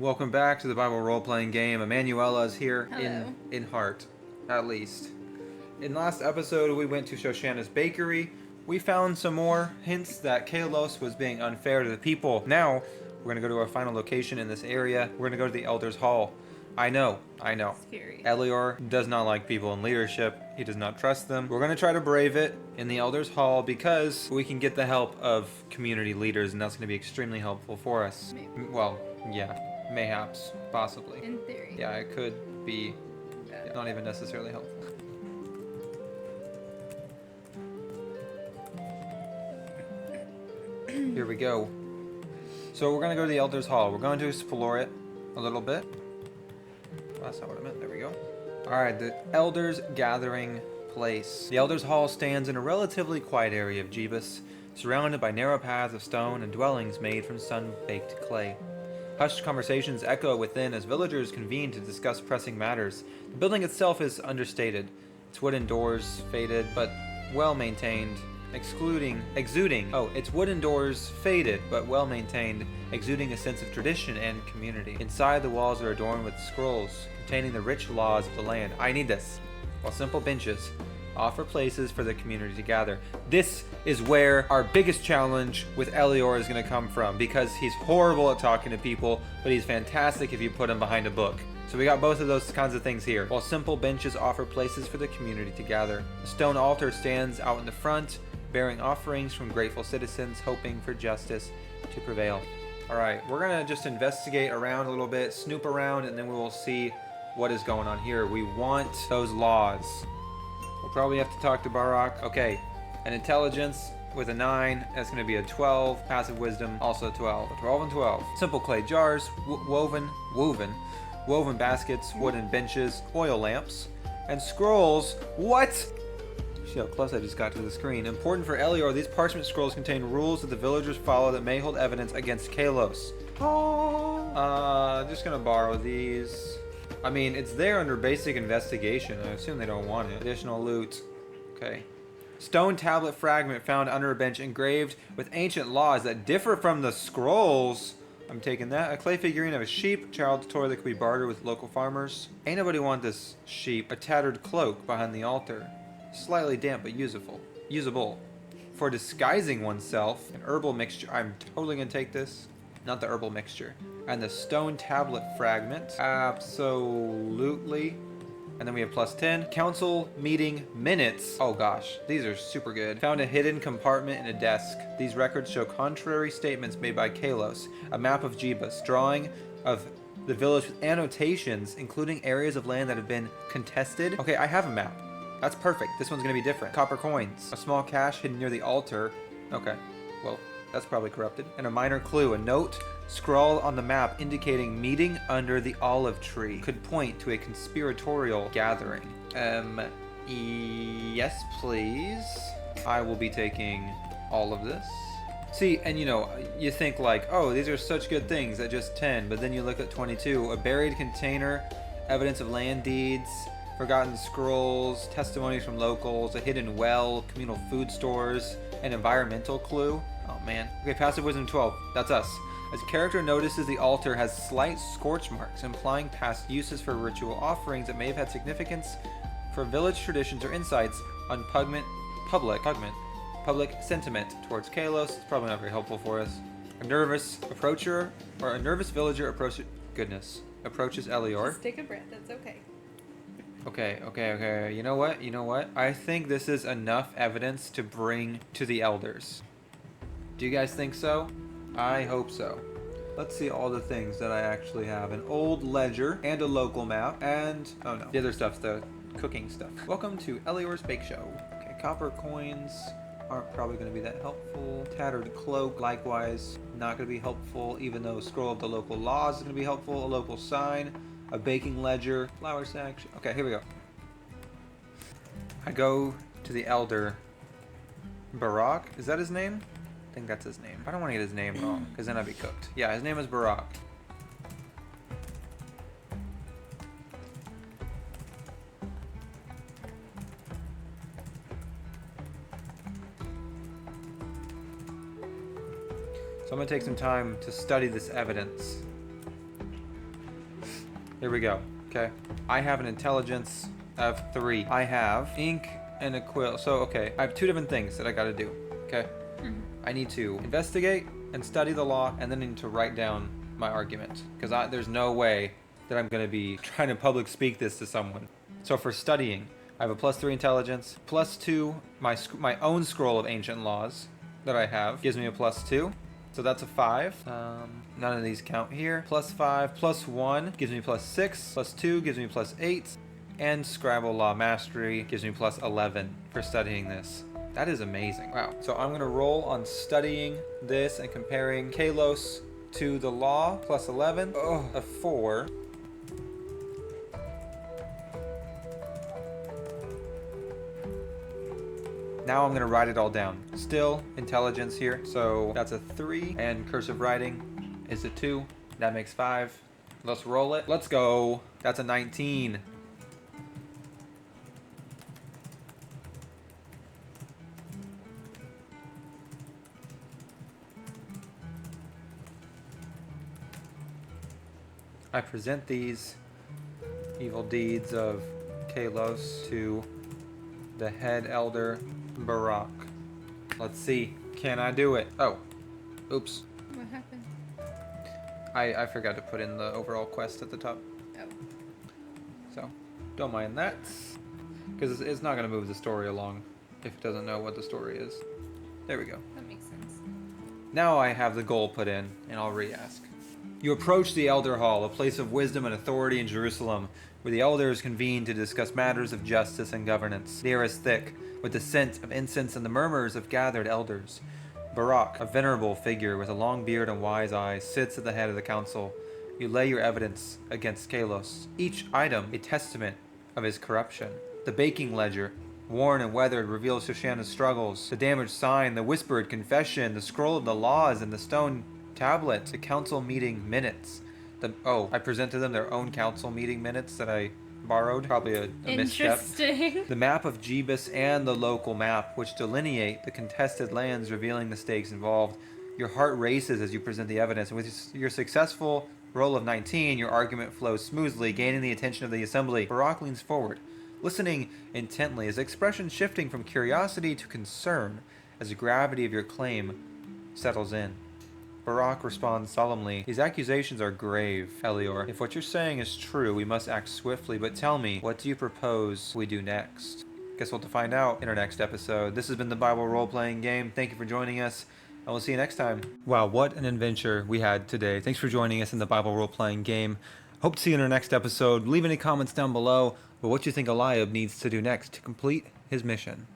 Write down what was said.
Welcome back to the Bible role-playing game. Emanuela is here Hello. in heart, at least. In last episode, we went to Shoshana's bakery. We found some more hints that Caelos was being unfair to the people. Now, we're gonna go to our final location in this area. We're gonna go to the Elder's Hall. I know. Scary. Elior does not like people in leadership. He does not trust them. We're gonna try to brave it in the Elder's Hall because we can get the help of community leaders, and that's gonna be extremely helpful for us. Maybe. Well, yeah. Mayhaps, possibly. In theory. Yeah, it could be not even necessarily helpful. Here we go. So we're going to go to the Elder's Hall. We're going to explore it a little bit. Oh, that's not what I meant. There we go. Alright, the Elders Gathering Place. The Elder's Hall stands in a relatively quiet area of Jebus, surrounded by narrow paths of stone and dwellings made from sun-baked clay. Hushed conversations echo within as villagers convene to discuss pressing matters. The building itself is understated. Its wooden doors faded, but well maintained, exuding a sense of tradition and community. Inside, the walls are adorned with scrolls containing the rich laws of the land. I need this. While simple benches offer places for the community to gather. This is where our biggest challenge with Elior is going to come from, because he's horrible at talking to people, but he's fantastic if you put him behind a book. So we got both of those kinds of things here. While simple benches offer places for the community to gather. A stone altar stands out in the front, bearing offerings from grateful citizens hoping for justice to prevail. Alright, we're going to just investigate around a little bit, snoop around, and then we will see what is going on here. We want those laws. We'll probably have to talk to Barak. Okay, an intelligence with a 9. That's going to be a 12. Passive wisdom, also 12. 12 and 12. Simple clay jars, woven baskets, wooden benches, oil lamps, and scrolls. What? See how close I just got to the screen. Important for Elior, these parchment scrolls contain rules that the villagers follow that may hold evidence against Caelos. Just gonna borrow these. I mean, it's there under basic investigation. I assume they don't want it. Additional loot. Okay. Stone tablet fragment found under a bench engraved with ancient laws that differ from the scrolls. I'm taking that. A clay figurine of a sheep, child's toy that could be bartered with local farmers. Ain't nobody want this sheep. A tattered cloak behind the altar. Slightly damp but usable. For disguising oneself, an herbal mixture. I'm totally gonna take this. Not the herbal mixture. And the stone tablet fragment. Absolutely. And then we have plus 10. Council meeting minutes. Oh gosh, these are super good. Found a hidden compartment in a desk. These records show contrary statements made by Caelos. A map of Jebus. Drawing of the village with annotations, including areas of land that have been contested. Okay, I have a map. That's perfect. This one's gonna be different. Copper coins. A small cache hidden near the altar. Okay, well, that's probably corrupted. And a minor clue, a note scrawled on the map indicating meeting under the olive tree. Could point to a conspiratorial gathering. Yes, please. I will be taking all of this. See, and you know, you think like, oh, these are such good things at just 10, but then you look at 22. A buried container, evidence of land deeds, forgotten scrolls, testimonies from locals, a hidden well, communal food stores, an environmental clue. Oh man. Okay, passive wisdom 12. That's us. As a character notices the altar has slight scorch marks, implying past uses for ritual offerings that may have had significance for village traditions or insights on public sentiment towards Caelos. It's probably not very helpful for us. A nervous villager approaches Elior. Just take a breath. That's okay. Okay. You know what? I think this is enough evidence to bring to the elders. Do you guys think so? I hope so. Let's see all the things that I actually have. An old ledger and a local map and, oh no, the other stuff's the cooking stuff. Welcome to Elior's Bake Show. Okay, copper coins aren't probably going to be that helpful. Tattered cloak, likewise, not going to be helpful, even though scroll of the local laws is going to be helpful. A local sign, a baking ledger, flour sack. Okay, here we go. I go to the elder. Barak, is that his name? I think that's his name. I don't want to get his name wrong, because then I'd be cooked. Yeah, his name is Barak. So I'm going to take some time to study this evidence. Here we go. Okay. I have an intelligence of 3. I have ink and a quill. So, okay. I have 2 different things that I gotta do. Okay. I need to investigate and study the law, and then I need to write down my argument. Because there's no way that I'm gonna be trying to public speak this to someone. So for studying, I have a +3 intelligence, +2 my own scroll of ancient laws that I have gives me a +2. So that's a 5. None of these count here. +5, +1 gives me +6. +2 gives me +8. And Scrabble Law Mastery gives me +11 for studying this. That is amazing. Wow. So I'm going to roll on studying this and comparing Caelos to the law. +11. Oh, a 4. Now I'm going to write it all down. Still intelligence here. So that's a 3. And cursive writing is a 2. That makes 5. Let's roll it. Let's go. That's a 19. I present these evil deeds of Caelos to the head elder Barak. Let's see. Can I do it? Oh. Oops. What happened? I forgot to put in the overall quest at the top. Oh. So, don't mind that. Because it's not going to move the story along if it doesn't know what the story is. There we go. That makes sense. Now I have the goal put in, and I'll re-ask. You approach the Elder Hall, a place of wisdom and authority in Jerusalem, where the elders convene to discuss matters of justice and governance. The air is thick, with the scent of incense and the murmurs of gathered elders. Barak, a venerable figure with a long beard and wise eyes, sits at the head of the council. You lay your evidence against Caelos, each item a testament of his corruption. The baking ledger, worn and weathered, reveals Shoshana's struggles. The damaged sign, the whispered confession, the scroll of the laws, and the stone tablet, the council meeting minutes. I present to them their own council meeting minutes that I borrowed. Probably a misstep. Interesting. The map of Jebus and the local map, which delineate the contested lands, revealing the stakes involved. Your heart races as you present the evidence, and with your successful roll of 19, your argument flows smoothly, gaining the attention of the assembly. Barak leans forward, listening intently, his expression shifting from curiosity to concern as the gravity of your claim settles in. Barak responds solemnly. These accusations are grave, Elior. If what you're saying is true, we must act swiftly, but tell me, what do you propose we do next? Guess we'll have to find out in our next episode. This has been the Bible role-playing game. Thank you for joining us, and we'll see you next time. Wow, what an adventure we had today. Thanks for joining us in the Bible role-playing game. Hope to see you in our next episode. Leave any comments down below about what you think Eliab needs to do next to complete his mission.